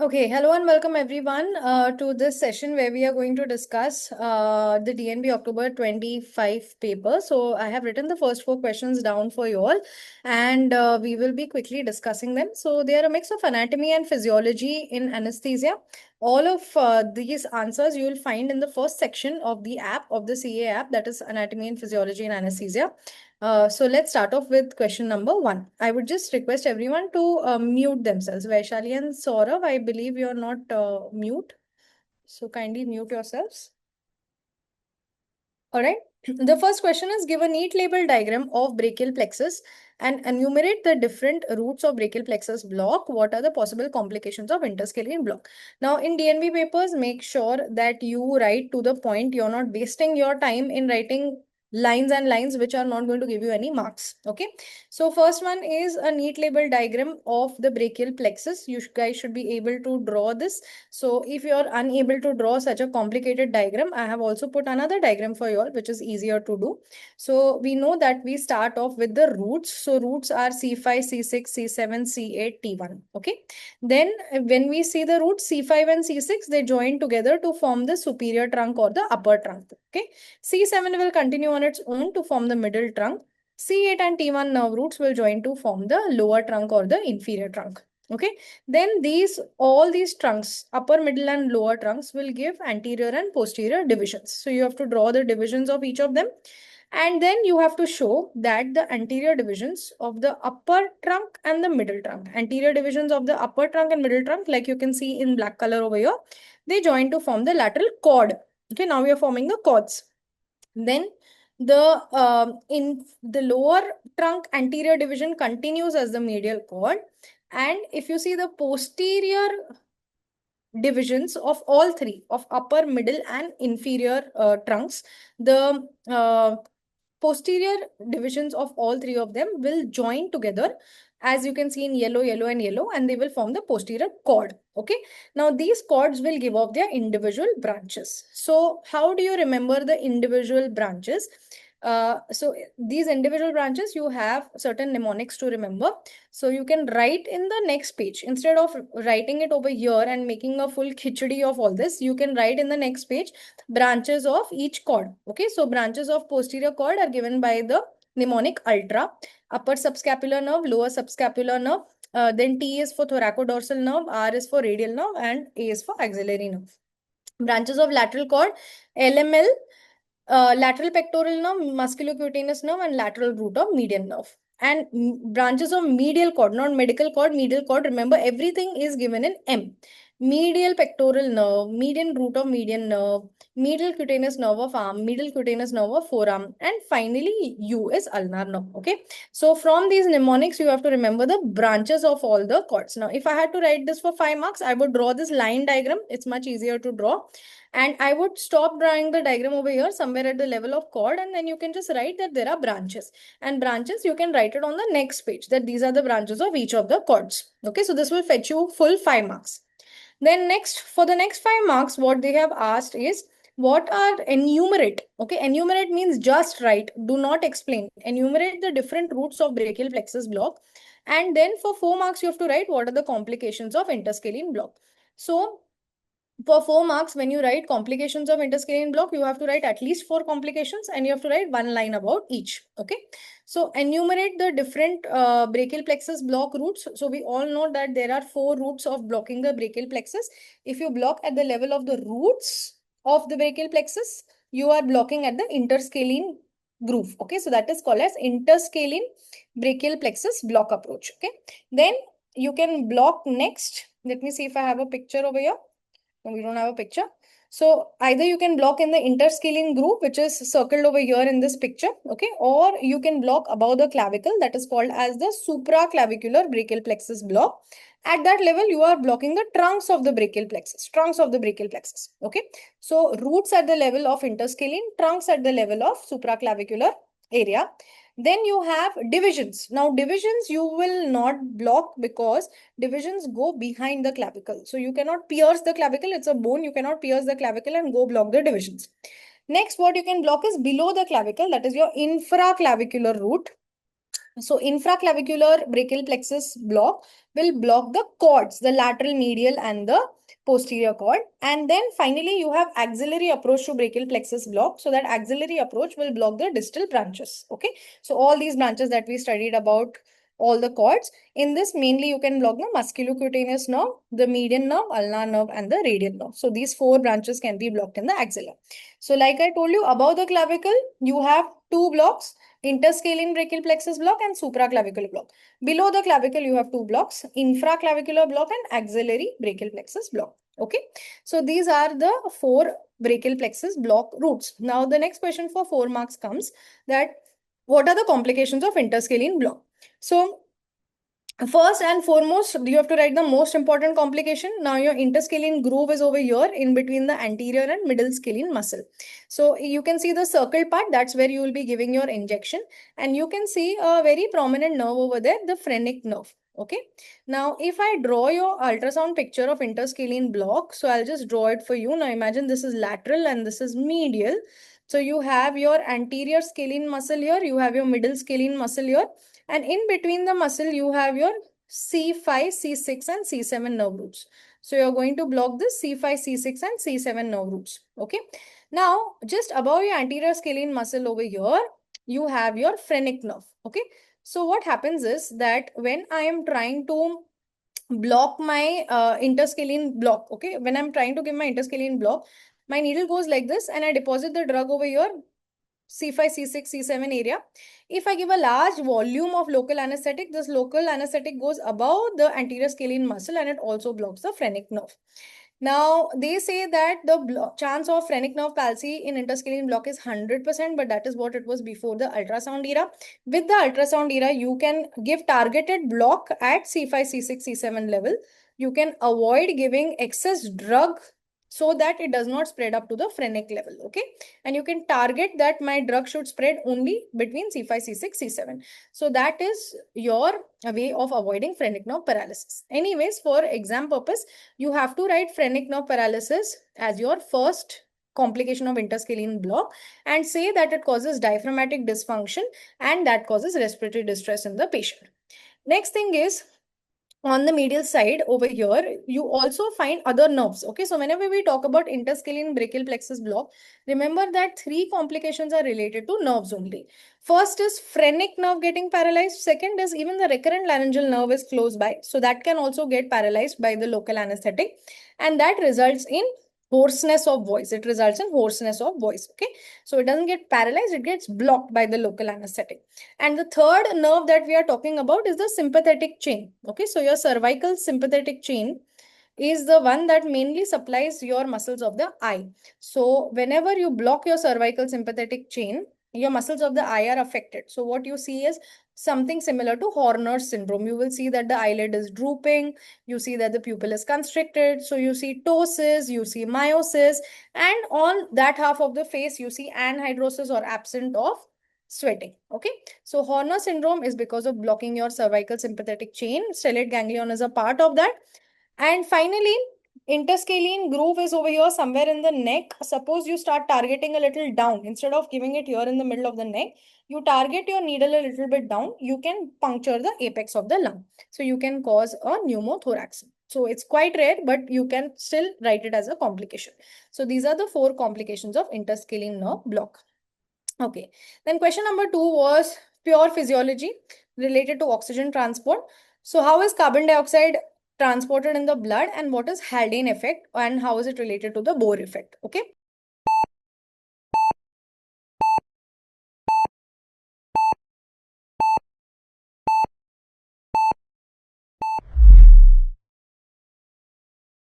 Okay, hello and welcome everyone to this session where we are going to discuss the DNB October 25 paper. So I have written the first four questions down for you all and we will be quickly discussing them. So they are a mix of anatomy and physiology in anesthesia. All of these answers you will find in the first section of the app, of the CA app, that is Anatomy and Physiology in Anesthesia. So let's start off with question number one. I would just request everyone to mute themselves. Vaishali and Saurav, I believe you're not mute. So kindly mute yourselves. All right. The first question is, give a neat label diagram of brachial plexus and enumerate the different roots of brachial plexus block. What are the possible complications of interscalene block? Now, in DNB papers, make sure that you write to the point. You're not wasting your time in writing lines and lines which are not going to give you any marks. Okay. So first one is a neat label diagram of the brachial plexus. You guys should be able to draw this. So if you are unable to draw such a complicated diagram, I have also put another diagram for you all, which is easier to do. So we know that we start off with the roots. So roots are C5, C6, C7, C8, T1. Okay. Then when we see the roots C5 and C6, they join together to form the superior trunk or the upper trunk. Okay. C7 will continue on its own to form the middle trunk. C8 and T1 nerve roots will join to form the lower trunk or the inferior trunk. Okay. Then all these trunks, upper, middle, and lower trunks, will give anterior and posterior divisions. So you have to draw the divisions of each of them. And then you have to show that the anterior divisions of the upper trunk and the middle trunk, anterior divisions of the upper trunk and middle trunk, like you can see in black color over here, they join to form the lateral cord. Okay, now we are forming the cords. Then in the lower trunk anterior division continues as the medial cord. And if you see the posterior divisions of all three, of upper, middle, and inferior trunks, the posterior divisions of all three of them will join together, as you can see in yellow, yellow, and yellow, and they will form the posterior cord. Okay. Now these cords will give off their individual branches. So how do you remember the individual branches? So these individual branches, you have certain mnemonics to remember. So you can write in the next page. Instead of writing it over here and making a full khichdi of all this, you can write in the next page branches of each cord. Okay, so branches of posterior cord are given by the mnemonic ultra. Upper subscapular nerve, lower subscapular nerve. Then T is for thoracodorsal nerve, R is for radial nerve, and A is for axillary nerve. Branches of lateral cord, LML, lateral pectoral nerve, musculocutaneous nerve, and lateral root of median nerve. And branches of medial cord, not medical cord, medial cord. Remember, everything is given in M. Medial pectoral nerve, median root of median nerve, medial cutaneous nerve of arm, medial cutaneous nerve of forearm, and finally U is ulnar nerve. Okay. So from these mnemonics, you have to remember the branches of all the cords. Now, if I had to write this for 5 marks, I would draw this line diagram. It's much easier to draw. And I would stop drawing the diagram over here somewhere at the level of cord, and then you can just write that there are branches. And branches, you can write it on the next page, that these are the branches of each of the cords. Okay, so this will fetch you full 5 marks. Then next, for the next 5 marks, what they have asked is, what are enumerate? Okay, enumerate means just write, do not explain. Enumerate the different roots of brachial plexus block. And then for 4 marks, you have to write what are the complications of interscalene block. So for 4 marks, when you write complications of interscalene block, you have to write at least 4 complications and you have to write 1 line about each. Okay. So enumerate the different brachial plexus block roots. So we all know that there are 4 roots of blocking the brachial plexus. If you block at the level of the roots of the brachial plexus, you are blocking at the interscalene groove. Okay. So that is called as interscalene brachial plexus block approach. Okay. Then you can block next. Let me see if I have a picture over here. No, we don't have a picture. So either you can block in the interscalene groove, which is circled over here in this picture, okay, or you can block above the clavicle, that is called as the supraclavicular brachial plexus block. At that level, you are blocking the trunks of the brachial plexus, okay. So roots at the level of interscalene, trunks at the level of supraclavicular area. Then you have divisions. Now divisions you will not block because divisions go behind the clavicle. So you cannot pierce the clavicle. It's a bone. You cannot pierce the clavicle and go block the divisions. Next, what you can block is below the clavicle. That is your infraclavicular root. So infraclavicular brachial plexus block will block the cords, the lateral medial and the posterior cord. And then finally you have axillary approach to brachial plexus block. So that axillary approach will block the distal branches. Okay. So all these branches that we studied about all the cords. In this mainly you can block the musculocutaneous nerve, the median nerve, ulnar nerve and the radial nerve. So these four branches can be blocked in the axilla. So like I told you, above the clavicle you have two blocks, interscalene brachial plexus block and supraclavicular block. Below the clavicle, you have two blocks, infraclavicular block and axillary brachial plexus block. Okay. So these are the four brachial plexus block roots. Now the next question for 4 marks comes that what are the complications of interscalene block? So first and foremost, you have to write the most important complication. Now your interscalene groove is over here in between the anterior and middle scalene muscle. So you can see the circle part, that's where you will be giving your injection. And you can see a very prominent nerve over there, the phrenic nerve. Okay. Now, if I draw your ultrasound picture of interscalene block, so I'll just draw it for you. Now imagine this is lateral and this is medial. So you have your anterior scalene muscle here, you have your middle scalene muscle here. And in between the muscle, you have your C5, C6 and C7 nerve roots. So you're going to block this C5, C6 and C7 nerve roots. Okay. Now, just above your anterior scalene muscle over here, you have your phrenic nerve. Okay. So what happens is that when I am trying to block my interscalene block, okay, when I'm trying to give my interscalene block, my needle goes like this and I deposit the drug over here, C5, C6, C7 area. If I give a large volume of local anesthetic, this local anesthetic goes above the anterior scalene muscle and it also blocks the phrenic nerve. Now, they say that the chance of phrenic nerve palsy in interscalene block is 100%, but that is what it was before the ultrasound era. With the ultrasound era, you can give targeted block at C5, C6, C7 level. You can avoid giving excess drug so that it does not spread up to the phrenic level, okay? And you can target that my drug should spread only between C5, C6, C7. So that is your way of avoiding phrenic nerve paralysis. Anyways, for exam purpose, you have to write phrenic nerve paralysis as your first complication of interscalene block and say that it causes diaphragmatic dysfunction and that causes respiratory distress in the patient. Next thing is, on the medial side over here, you also find other nerves. Okay, so whenever we talk about interscalene brachial plexus block, remember that 3 complications are related to nerves only. First is phrenic nerve getting paralyzed. Second is even the recurrent laryngeal nerve is close by. So that can also get paralyzed by the local anesthetic. And that results in hoarseness of voice. It results in hoarseness of voice. Okay, so it doesn't get paralyzed, it gets blocked by the local anesthetic. And the third nerve that we are talking about is the sympathetic chain. Okay, so your cervical sympathetic chain is the one that mainly supplies your muscles of the eye. So whenever you block your cervical sympathetic chain, your muscles of the eye are affected. So what you see is something similar to Horner's syndrome. You will see that the eyelid is drooping. You see that the pupil is constricted. So you see ptosis, you see miosis, and on that half of the face, you see anhidrosis or absent of sweating. Okay. So Horner syndrome is because of blocking your cervical sympathetic chain. Stellate ganglion is a part of that. And finally, interscalene groove is over here somewhere in the neck. Suppose you start targeting a little down. Instead of giving it here in the middle of the neck, you target your needle a little bit down. You can puncture the apex of the lung. So you can cause a pneumothorax. So it's quite rare, but you can still write it as a complication. So these are the 4 complications of interscalene nerve block. Okay. Then question number 2 was pure physiology related to oxygen transport. So how is carbon dioxide transported in the blood and what is Haldane effect and how is it related to the Bohr effect? Okay.